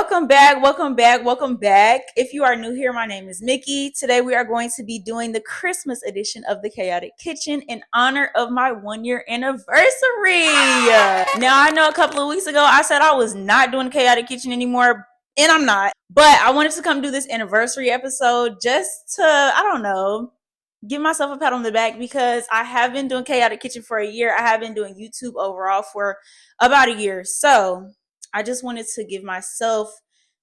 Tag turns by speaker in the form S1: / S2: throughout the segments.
S1: welcome back, welcome back, welcome back. If you are new here, my name is Mickey. Today we are going to be doing the Christmas edition of the Chaotic Kitchen in honor of my 1-year anniversary. Now, I know a couple of weeks ago I said I was not doing Chaotic Kitchen anymore, and I'm not. But I wanted to come do this anniversary episode just to, I don't know, give myself a pat on the back because I have been doing Chaotic Kitchen for a year. I have been doing YouTube overall for about a year. So I just wanted to give myself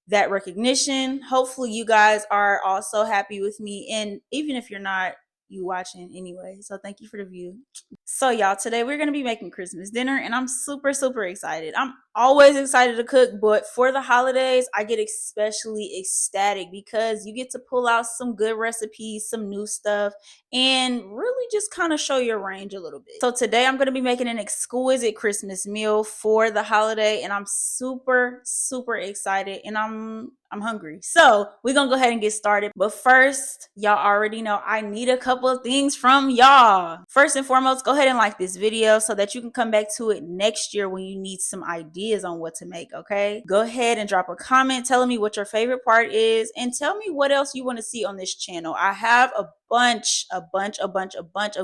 S1: that recognition. Hopefully you guys are also happy with me. And even if you're not, you watching anyway. So thank you for the view. So y'all, today we're going to be making Christmas dinner and I'm super, super excited. I'm always excited to cook, but for the holidays, I get especially ecstatic because you get to pull out some good recipes, some new stuff, and really just kind of show your range a little bit. So today I'm going to be making an exquisite Christmas meal for the holiday and I'm super, super excited and I'm hungry. So we're going to go ahead and get started. But first, y'all already know I need a couple of things from y'all. First and foremost, go ahead and like this video so that you can come back to it next year when you need some ideas on what to make, okay? Go ahead and drop a comment telling me what your favorite part is and tell me what else you want to see on this channel. I have a bunch of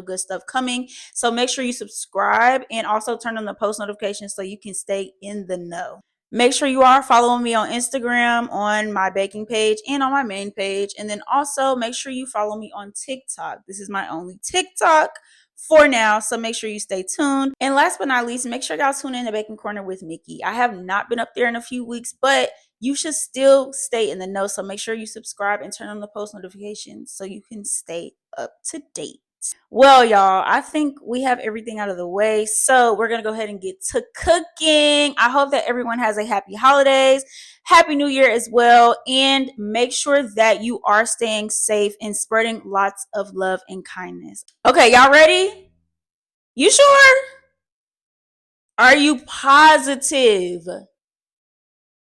S1: good stuff coming. So make sure you subscribe and also turn on the post notifications so you can stay in the know. Make sure you are following me on Instagram, on my baking page, and on my main page. And then also make sure you follow me on TikTok. This is my only TikTok for now, so make sure you stay tuned. And last but not least, make sure y'all tune in to Baking Corner with Mickey. I have not been up there in a few weeks, but you should still stay in the know. So make sure you subscribe and turn on the post notifications so you can stay up to date. Well, y'all, I think we have everything out of the way. So we're going to go ahead and get to cooking. I hope that everyone has a happy holidays, happy new year as well. And make sure that you are staying safe and spreading lots of love and kindness. Okay, y'all ready? You sure? Are you positive? Okay,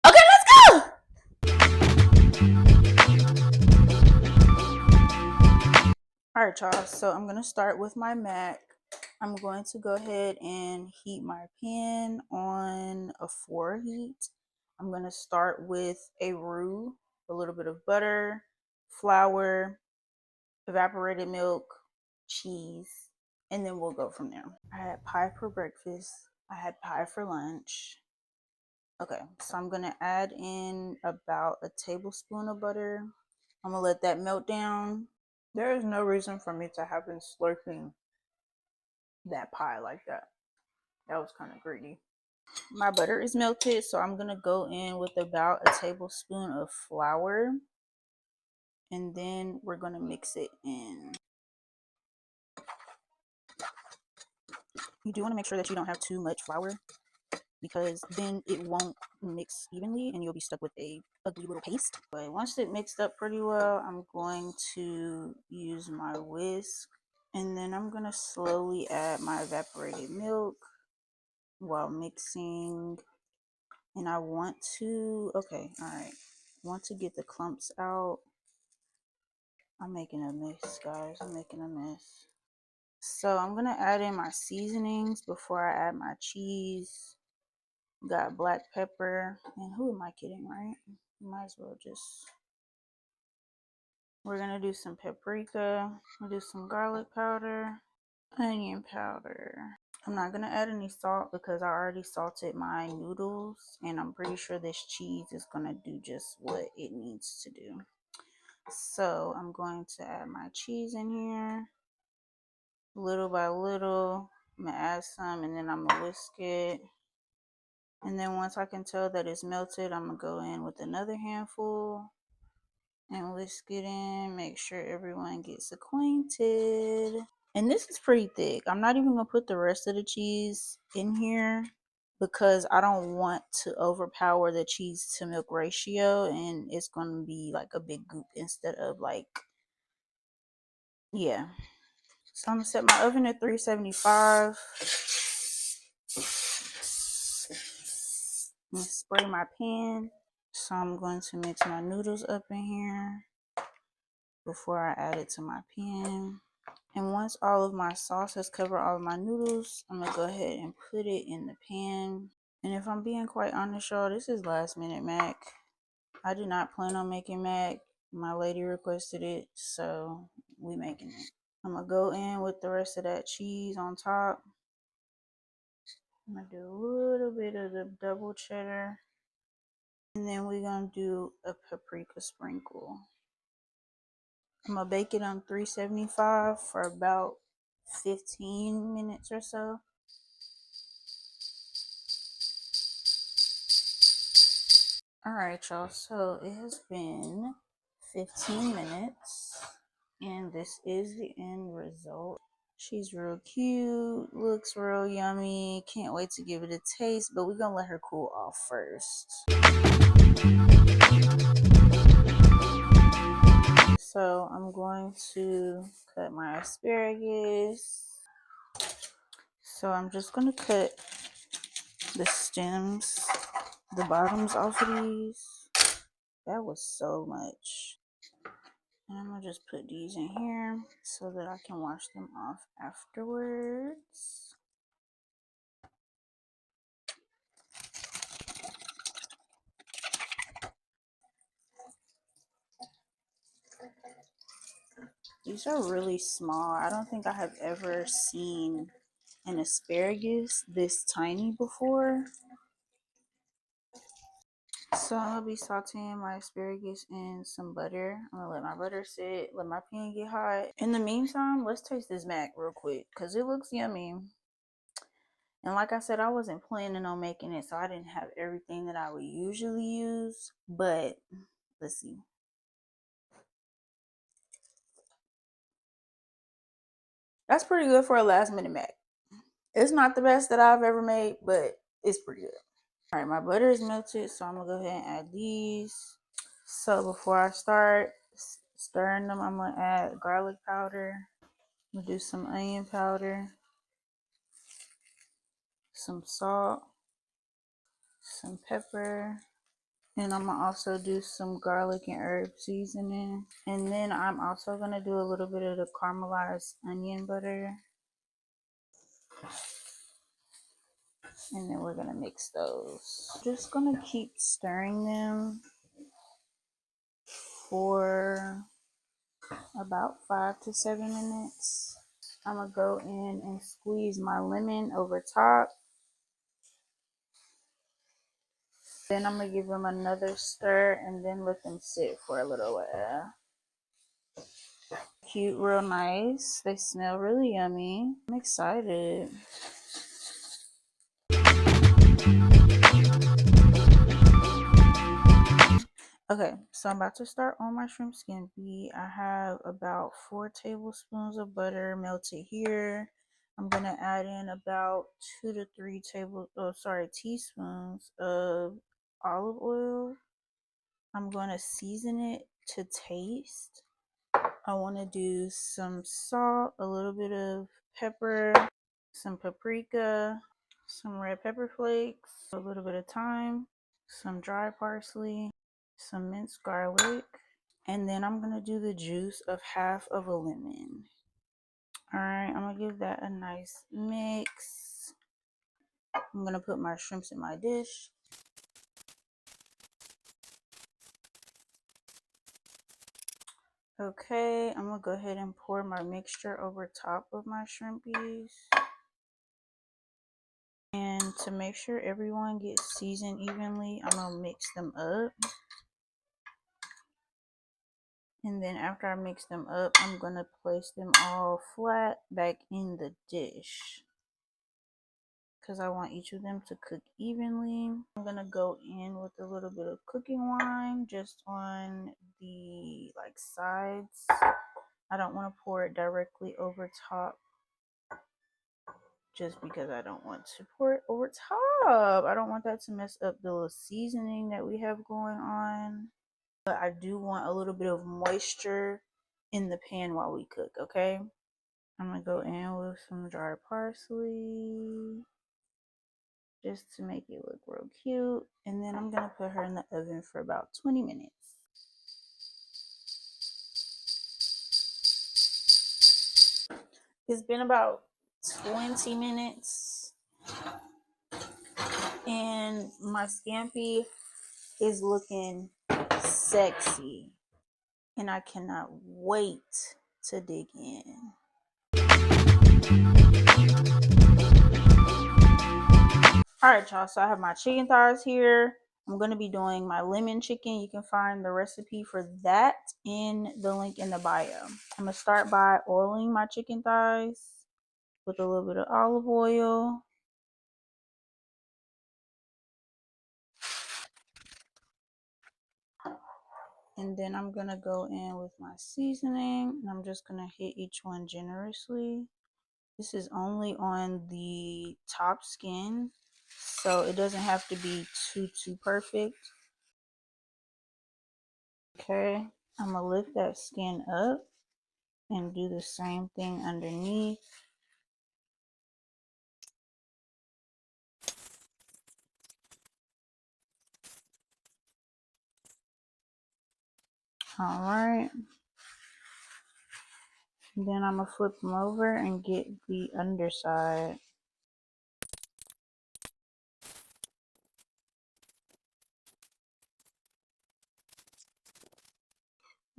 S1: let's go. All right, y'all, so I'm going to start with my mac. I'm going to go ahead and heat my pan on a 4 heat. I'm going to start with a roux, a little bit of butter, flour, evaporated milk, cheese, and then we'll go from there. I had pie for breakfast. I had pie for lunch. Okay, so I'm going to add in about a tablespoon of butter. I'm going to let that melt down. There is no reason for me to have been slurping that pie like that. That was kind of greedy. My butter is melted, so I'm going to go in with about a tablespoon of flour. And then we're going to mix it in. You do want to make sure that you don't have too much flour because then it won't mix evenly and you'll be stuck with a ugly little paste. But once it mixed up pretty well, I'm going to use my whisk. And then I'm going to slowly add my evaporated milk while mixing. And I want to, want to get the clumps out. I'm making a mess, guys. I'm making a mess. So I'm going to add in my seasonings before I add my cheese. Got black pepper. And who am I kidding, right? Might as well just... We're going to do some paprika. We'll do some garlic powder. Onion powder. I'm not going to add any salt because I already salted my noodles. And I'm pretty sure this cheese is going to do just what it needs to do. So I'm going to add my cheese in here. Little by little. I'm going to add some and then I'm going to whisk it. And then once I can tell that it's melted, I'm going to go in with another handful. And whisk it in. Make sure everyone gets acquainted. And this is pretty thick. I'm not even going to put the rest of the cheese in here because I don't want to overpower the cheese to milk ratio and it's going to be like a big goop instead of like, yeah. So I'm going to set my oven at 375. I'm going to spray my pan. So I'm going to mix my noodles up in here before I add it to my pan. And once all of my sauce has covered all of my noodles, I'm going to go ahead and put it in the pan. And if I'm being quite honest, y'all, this is last minute mac. I did not plan on making mac. My lady requested it, so we making it. I'm gonna go in with the rest of that cheese on top. I'm gonna do a little bit of the double cheddar. And then we're gonna do a paprika sprinkle. I'm gonna bake it on 375 for about 15 minutes or so. Alright, y'all, so it has been 15 minutes and this is the end result. She's real cute, looks real yummy. Can't wait to give it a taste, but we're gonna let her cool off first. So I'm going to cut my asparagus. So I'm just gonna cut the stems, the bottoms off of these. That was so much. And I'm gonna just put these in here so that I can wash them off afterwards. These are really small. I don't think I have ever seen an asparagus this tiny before. So I'm gonna be sauteing my asparagus in some butter. I'm gonna let my butter sit, let my pan get hot. In the meantime, let's taste this mac real quick because it looks yummy. And like I said, I wasn't planning on making it, so I didn't have everything that I would usually use. But let's see. That's pretty good for a last minute mac. It's not the best that I've ever made, but it's pretty good. All right, my butter is melted, so I'm gonna go ahead and add these. So before I start stirring them, I'm gonna add garlic powder. I'm gonna do some onion powder, some salt, some pepper, and I'm gonna also do some garlic and herb seasoning. And then I'm also gonna do a little bit of the caramelized onion butter. And then we're gonna mix those. Just gonna keep stirring them for about 5 to 7 minutes. I'm gonna go in and squeeze my lemon over top. Then I'm gonna give them another stir and then let them sit for a little while. Cute, real nice. They smell really yummy. I'm excited. Okay, so I'm about to start on my shrimp scampi. I have about 4 tablespoons of butter melted here. I'm gonna add in about 2 to 3 teaspoons of olive oil. I'm gonna season it to taste. I want to do some salt, a little bit of pepper, some paprika, some red pepper flakes, a little bit of thyme, some dry parsley, some minced garlic, and then I'm going to do the juice of half of a lemon. Alright, I'm going to give that a nice mix. I'm going to put my shrimps in my dish. Okay, I'm going to go ahead and pour my mixture over top of my shrimpies. And to make sure everyone gets seasoned evenly, I'm going to mix them up. And then after I mix them up, I'm going to place them all flat back in the dish, because I want each of them to cook evenly. I'm going to go in with a little bit of cooking wine just on the sides. I don't want to pour it directly over top, just because I don't want to pour it over top. I don't want that to mess up the little seasoning that we have going on. But I do want a little bit of moisture in the pan while we cook, okay? I'm going to go in with some dry parsley just to make it look real cute. And then I'm going to put her in the oven for about 20 minutes. It's been about 20 minutes. And my scampi is looking sexy. And I cannot wait to dig in. Alright, y'all, so I have my chicken thighs here. I'm going to be doing my lemon chicken. You can find the recipe for that in the link in the bio. I'm going to start by oiling my chicken thighs with a little bit of olive oil. And then I'm going to go in with my seasoning, and I'm just going to hit each one generously. This is only on the top skin, so it doesn't have to be too perfect. Okay, I'm going to lift that skin up and do the same thing underneath. All right. Then I'm going to flip them over and get the underside.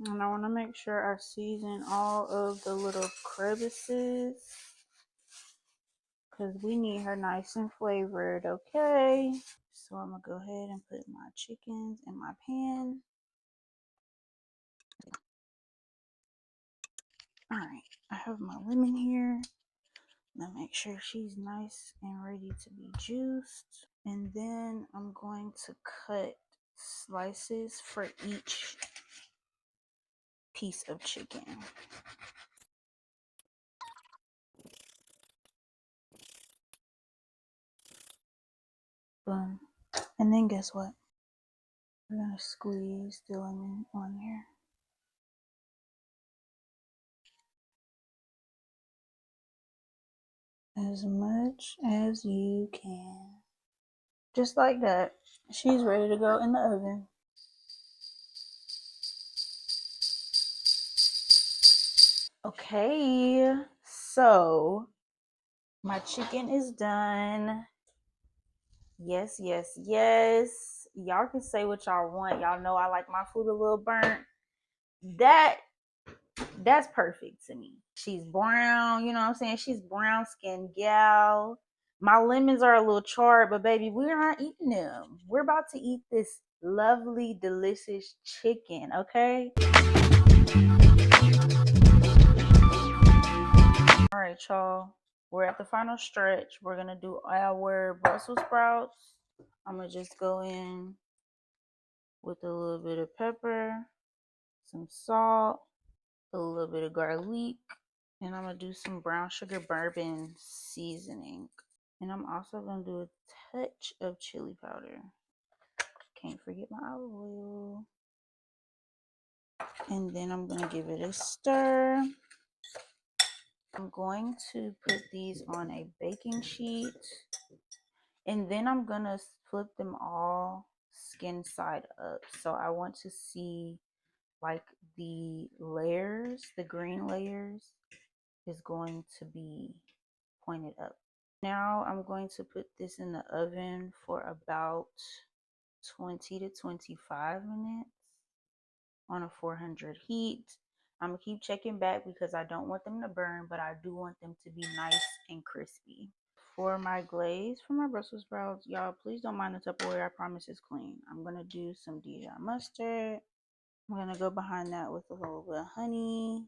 S1: And I want to make sure I season all of the little crevices, because we need her nice and flavored, okay? So I'm going to go ahead and put my chickens in my pan. Alright, I have my lemon here. Now make sure she's nice and ready to be juiced. And then I'm going to cut slices for each piece of chicken. Boom. And then guess what? We're gonna squeeze the lemon on here. As much as you can. Just like that. She's ready to go in the oven. Okay, so my chicken is done. Yes, yes, yes. Y'all can say what y'all want. Y'all know I like my food a little burnt. That's perfect to me. She's brown, you know what I'm saying? She's brown skinned gal. My lemons are a little charred, but baby, we're not eating them. We're about to eat this lovely, delicious chicken, okay? All right, y'all. We're at the final stretch. We're gonna do our Brussels sprouts. I'm gonna just go in with a little bit of pepper, some salt, a little bit of garlic, and I'm gonna do some brown sugar bourbon seasoning. And I'm also gonna do a touch of chili powder. Can't forget my olive oil. And then I'm gonna give it a stir. I'm going to put these on a baking sheet, and then I'm gonna flip them all skin side up. So I want to see like the layers, the green layers is going to be pointed up. Now I'm going to put this in the oven for about 20 to 25 minutes on a 400 heat. I'm gonna keep checking back because I don't want them to burn, but I do want them to be nice and crispy. For my glaze for my Brussels sprouts, y'all please don't mind the Tupperware, I promise it's clean. I'm gonna do some Dijon mustard. I'm gonna go behind that with a little bit of honey,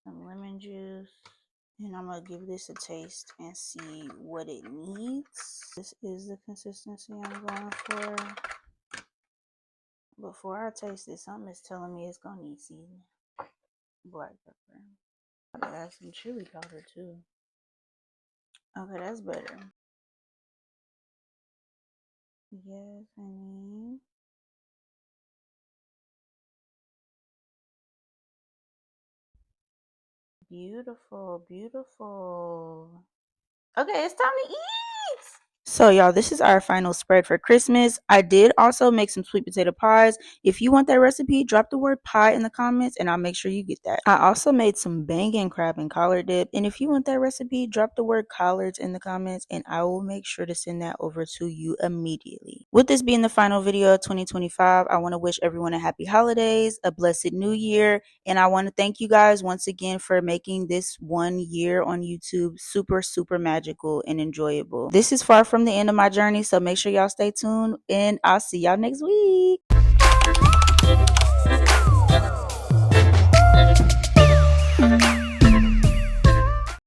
S1: some lemon juice, and I'm gonna give this a taste and see what it needs. This is the consistency I'm going for. Before I taste this, something is telling me it's gonna need seasoning. Black pepper. I gotta add some chili powder too. Okay, that's better. Yes, honey. Beautiful, beautiful. Okay, it's time to eat. So y'all, this is our final spread for Christmas. I did also make some sweet potato pies. If you want that recipe, drop the word pie in the comments and I'll make sure you get that. I also made some bangin' crab and collard dip. And if you want that recipe, drop the word collards in the comments and I will make sure to send that over to you immediately. With this being the final video of 2025, I want to wish everyone a happy holidays, a blessed new year, and I want to thank you guys once again for making this 1 year on YouTube super, super magical and enjoyable. This is far from the end of my journey, so make sure y'all stay tuned and I'll see y'all next week.